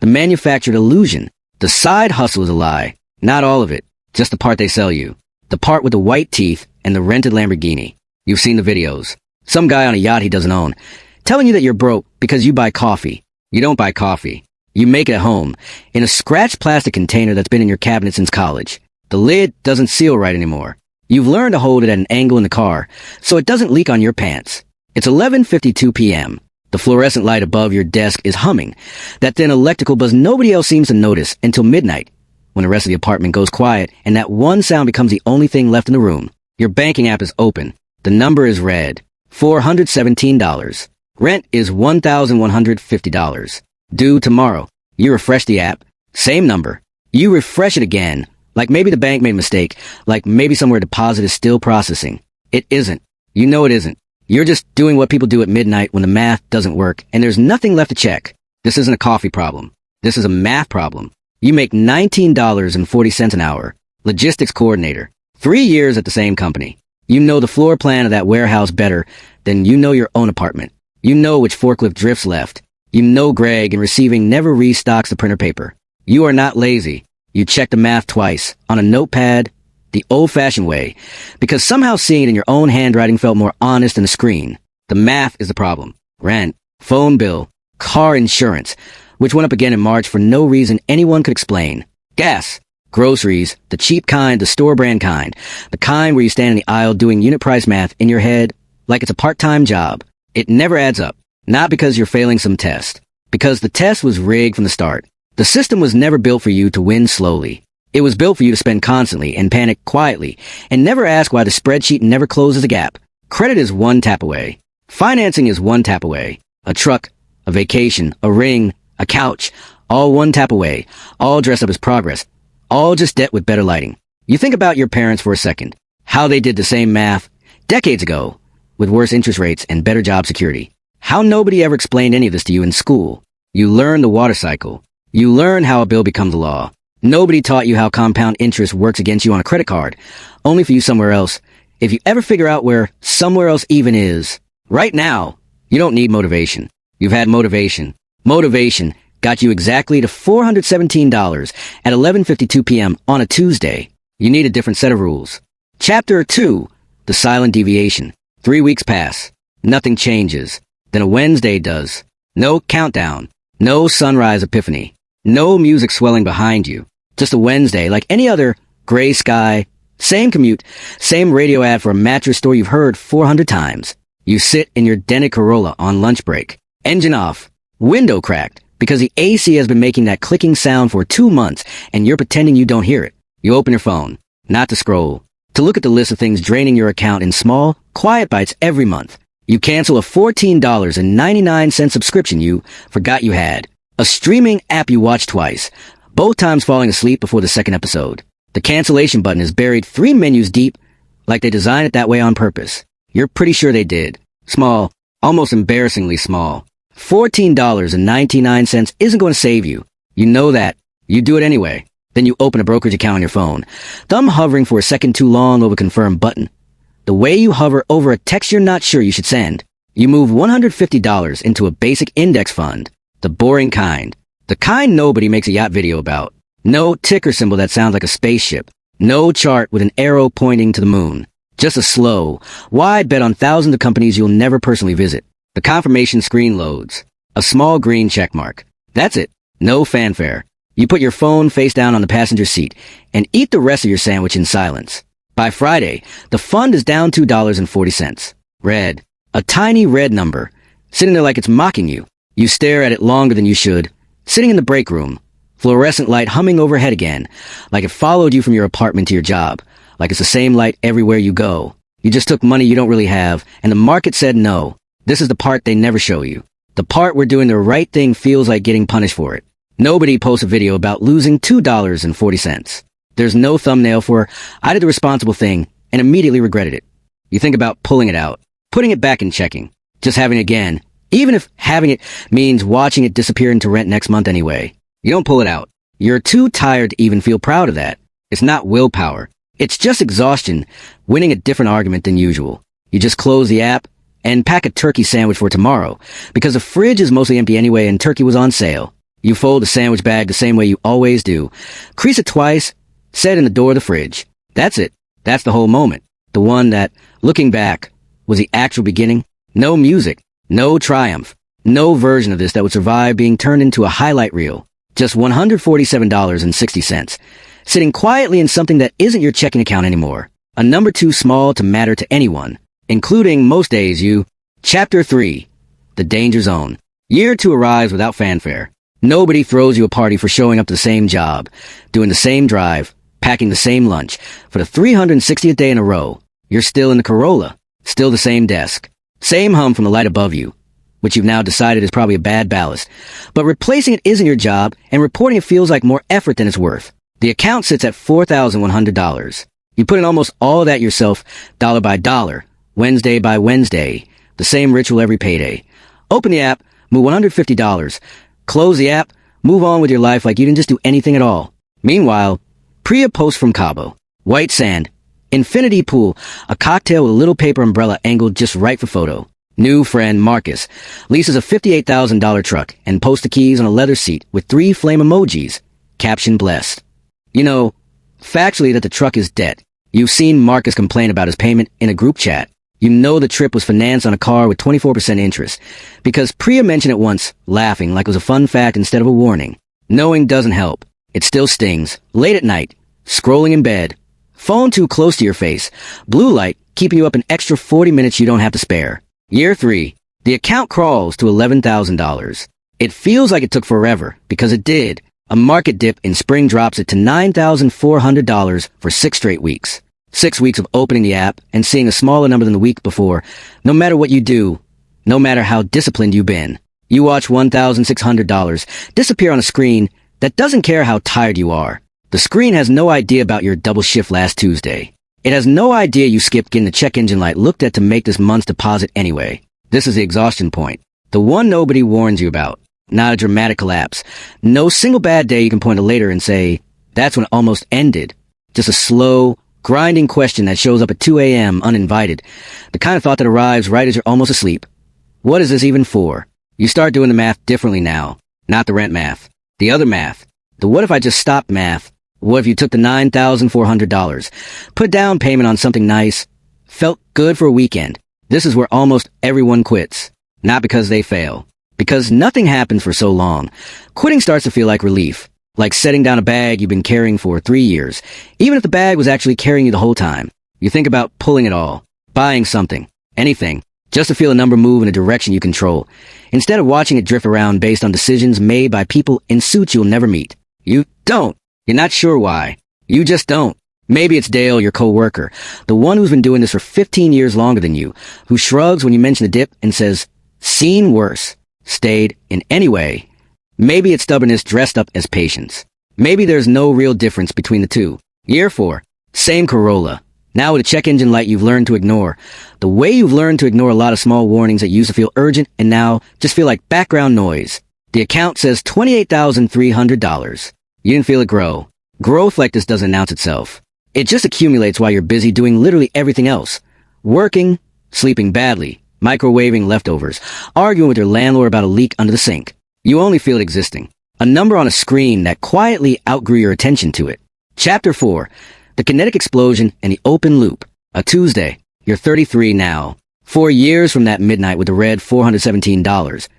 the manufactured illusion. The side hustle is a lie. Not all of it, just the part they sell you. The part with the white teeth and the rented Lamborghini. You've seen the videos. Some guy on a yacht he doesn't own, telling you that you're broke because you buy coffee. You don't buy coffee. You make it at home, in a scratched plastic container that's been in your cabinet since college. The lid doesn't seal right anymore. You've learned to hold it at an angle in the car, so it doesn't leak on your pants. It's 11:52 p.m. The fluorescent light above your desk is humming. That thin electrical buzz nobody else seems to notice until midnight, when the rest of the apartment goes quiet and that one sound becomes the only thing left in the room. Your banking app is open. The number is red. $417. Rent is $1,150. Due tomorrow. You refresh the app. Same number. You refresh it again. Like maybe the bank made a mistake. Like maybe somewhere a deposit is still processing. It isn't. You know it isn't. You're just doing what people do at midnight when the math doesn't work and there's nothing left to check. This isn't a coffee problem. This is a math problem. You make $19.40 an hour. Logistics coordinator. 3 years at the same company. You know the floor plan of that warehouse better than you know your own apartment. You know which forklift drifts left. You know Greg in receiving never restocks the printer paper. You are not lazy. You check the math twice, on a notepad, the old-fashioned way, because somehow seeing it in your own handwriting felt more honest than a screen. The math is the problem. Rent, phone bill, car insurance, which went up again in March for no reason anyone could explain. Gas, groceries, the cheap kind, the store-brand kind, the kind where you stand in the aisle doing unit price math in your head like it's a part-time job. It never adds up. Not because you're failing some test. Because the test was rigged from the start. The system was never built for you to win slowly. It was built for you to spend constantly and panic quietly and never ask why the spreadsheet never closes a gap. Credit is one tap away. Financing is one tap away. A truck, a vacation, a ring, a couch, all one tap away, all dressed up as progress, all just debt with better lighting. You think about your parents for a second. How they did the same math decades ago with worse interest rates and better job security. How nobody ever explained any of this to you in school. You learned the water cycle. You learned how a bill becomes a law. Nobody taught you how compound interest works against you on a credit card, only for you somewhere else. If you ever figure out where somewhere else even is, right now, you don't need motivation. You've had motivation. Motivation got you exactly to $417 at 11:52 p.m. on a Tuesday. You need a different set of rules. Chapter 2, the silent deviation. 3 weeks pass. Nothing changes. Then a Wednesday does. No countdown. No sunrise epiphany. No music swelling behind you. Just a Wednesday like any other. Gray sky. Same commute. Same radio ad for a mattress store you've heard 400 times. You sit in your dented Corolla on lunch break. Engine off. Window cracked. Because the AC has been making that clicking sound for 2 months and you're pretending you don't hear it. You open your phone. Not to scroll. To look at the list of things draining your account in small, quiet bites every month. You cancel a $14.99 subscription you forgot you had. A streaming app you watched twice, both times falling asleep before the second episode. The cancellation button is buried 3 menus deep, like they designed it that way on purpose. You're pretty sure they did. Small, almost embarrassingly small. $14.99 isn't going to save you. You know that. You do it anyway. Then you open a brokerage account on your phone, thumb hovering for a second too long over confirm button. The way you hover over a text you're not sure you should send. You move $150 into a basic index fund. The boring kind. The kind nobody makes a yacht video about. No ticker symbol that sounds like a spaceship. No chart with an arrow pointing to the moon. Just a slow, wide bet on thousands of companies you'll never personally visit. The confirmation screen loads. A small green check mark. That's it. No fanfare. You put your phone face down on the passenger seat and eat the rest of your sandwich in silence. By Friday, the fund is down $2.40. Red. A tiny red number. Sitting there like it's mocking you. You stare at it longer than you should. Sitting in the break room. Fluorescent light humming overhead again. Like it followed you from your apartment to your job. Like it's the same light everywhere you go. You just took money you don't really have, and the market said no. This is the part they never show you. The part where doing the right thing feels like getting punished for it. Nobody posts a video about losing $2.40. There's no thumbnail for, I did the responsible thing and immediately regretted it. You think about pulling it out, putting it back in checking, just having it again, even if having it means watching it disappear into rent next month anyway. You don't pull it out. You're too tired to even feel proud of that. It's not willpower. It's just exhaustion, winning a different argument than usual. You just close the app and pack a turkey sandwich for tomorrow because the fridge is mostly empty anyway and turkey was on sale. You fold the sandwich bag the same way you always do. Crease it twice, set it in the door of the fridge. That's it. That's the whole moment. The one that, looking back, was the actual beginning. No music. No triumph. No version of this that would survive being turned into a highlight reel. Just $147.60. Sitting quietly in something that isn't your checking account anymore. A number too small to matter to anyone, including most days you. Chapter 3. The Danger Zone. Year 2 arrives without fanfare. Nobody throws you a party for showing up to the same job, doing the same drive, packing the same lunch. For the 360th day in a row, you're still in the Corolla, still the same desk, same hum from the light above you, which you've now decided is probably a bad ballast. But replacing it isn't your job, and reporting it feels like more effort than it's worth. The account sits at $4,100. You put in almost all of that yourself, dollar by dollar, Wednesday by Wednesday, the same ritual every payday. Open the app, move $150. Close the app, move on with your life like you didn't just do anything at all. Meanwhile, Priya posts from Cabo. White sand. Infinity pool. A cocktail with a little paper umbrella angled just right for photo. New friend Marcus leases a $58,000 truck and posts the keys on a leather seat with 3 flame emojis. Caption blessed. You know, factually that the truck is dead. You've seen Marcus complain about his payment in a group chat. You know the trip was financed on a car with 24% interest, because Priya mentioned it once, laughing like it was a fun fact instead of a warning. Knowing doesn't help. It still stings. Late at night, scrolling in bed, phone too close to your face, blue light keeping you up an extra 40 minutes you don't have to spare. Year 3, the account crawls to $11,000. It feels like it took forever, because it did. A market dip in spring drops it to $9,400 for 6 straight weeks. 6 weeks of opening the app and seeing a smaller number than the week before. No matter what you do, no matter how disciplined you've been, you watch $1,600 disappear on a screen that doesn't care how tired you are. The screen has no idea about your double shift last Tuesday. It has no idea you skipped getting the check engine light looked at to make this month's deposit anyway. This is the exhaustion point. The one nobody warns you about. Not a dramatic collapse. No single bad day you can point to later and say, that's when it almost ended. Just a slow, grinding question that shows up at 2 a.m. uninvited. The kind of thought that arrives right as you're almost asleep. What is this even for? You start doing the math differently now. Not the rent math. The other math. The what if I just stopped math. What if you took the $9,400, put down payment on something nice, felt good for a weekend? This is where almost everyone quits. Not because they fail. Because nothing happens for so long. Quitting starts to feel like relief. Like setting down a bag you've been carrying for 3 years, even if the bag was actually carrying you the whole time. You think about pulling it all, buying something, anything, just to feel a number move in a direction you control, instead of watching it drift around based on decisions made by people in suits you'll never meet. You don't. You're not sure why. You just don't. Maybe it's Dale, your co-worker, the one who's been doing this for 15 years longer than you, who shrugs when you mention the dip and says, seen worse, stayed in any way. Maybe it's stubbornness dressed up as patience. Maybe there's no real difference between the two. Year 4, same Corolla. Now with a check engine light you've learned to ignore. The way you've learned to ignore a lot of small warnings that used to feel urgent and now just feel like background noise. The account says $28,300. You didn't feel it grow. Growth like this doesn't announce itself. It just accumulates while you're busy doing literally everything else. Working, sleeping badly, microwaving leftovers, arguing with your landlord about a leak under the sink. You only feel it existing. A number on a screen that quietly outgrew your attention to it. Chapter 4. The kinetic explosion and the open loop. A Tuesday. You're 33 now. 4 years from that midnight with the red $417.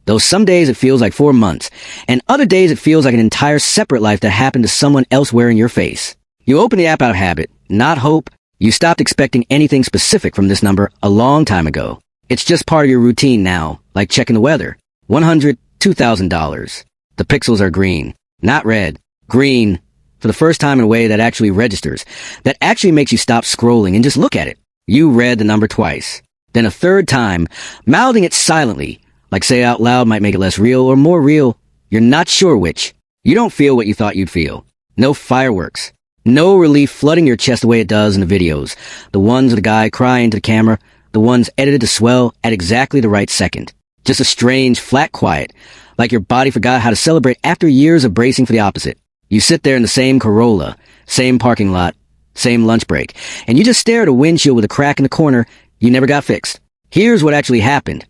Though some days it feels like 4 months, and other days it feels like an entire separate life that happened to someone elsewhere in your face. You open the app out of habit, not hope. You stopped expecting anything specific from this number a long time ago. It's just part of your routine now, like checking the weather. $2,000. The pixels are green, not red. Green, for the first time in a way that actually registers, that actually makes you stop scrolling and just look at it. You read the number twice. Then a third time, mouthing it silently, like say out loud might make it less real or more real. You're not sure which. You don't feel what you thought you'd feel. No fireworks. No relief flooding your chest the way it does in the videos. The ones of the guy crying to the camera. The ones edited to swell at exactly the right second. Just a strange, flat quiet. Like your body forgot how to celebrate after years of bracing for the opposite. You sit there in the same Corolla, same parking lot, same lunch break, and you just stare at a windshield with a crack in the corner you never got fixed. Here's what actually happened.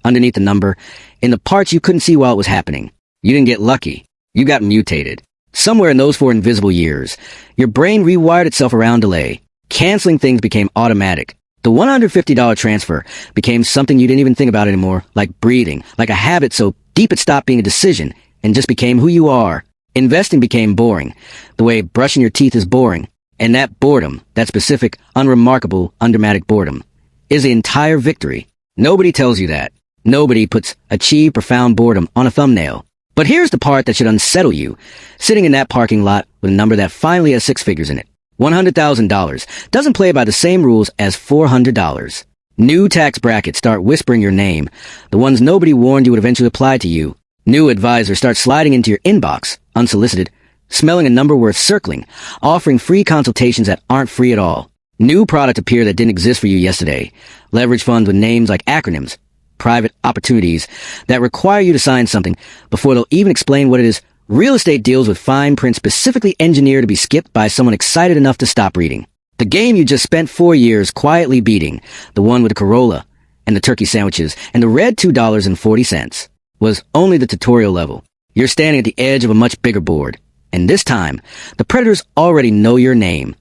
Underneath the number, in the parts you couldn't see while it was happening. You didn't get lucky. You got mutated. Somewhere in those 4 invisible years, your brain rewired itself around delay. Canceling things became automatic. The $150 transfer became something you didn't even think about anymore, like breathing, like a habit so deep it stopped being a decision and just became who you are. Investing became boring, the way brushing your teeth is boring. And that boredom, that specific, unremarkable, undramatic boredom, is the entire victory. Nobody tells you that. Nobody puts achieve profound boredom on a thumbnail. But here's the part that should unsettle you. Sitting in that parking lot with a number that finally has 6 figures in it. $100,000 doesn't play by the same rules as $400. New tax brackets start whispering your name. The ones nobody warned you would eventually apply to you. New advisors start sliding into your inbox, unsolicited, smelling a number worth circling, offering free consultations that aren't free at all. New product appear that didn't exist for you yesterday. Leverage funds with names like acronyms. Private opportunities that require you to sign something before they'll even explain what it is. Real estate deals with fine print specifically engineered to be skipped by someone excited enough to stop reading. The game you just spent 4 years quietly beating, the one with the Corolla and the turkey sandwiches and the red $2.40, was only the tutorial level. You're standing at the edge of a much bigger board. And this time, the predators already know your name.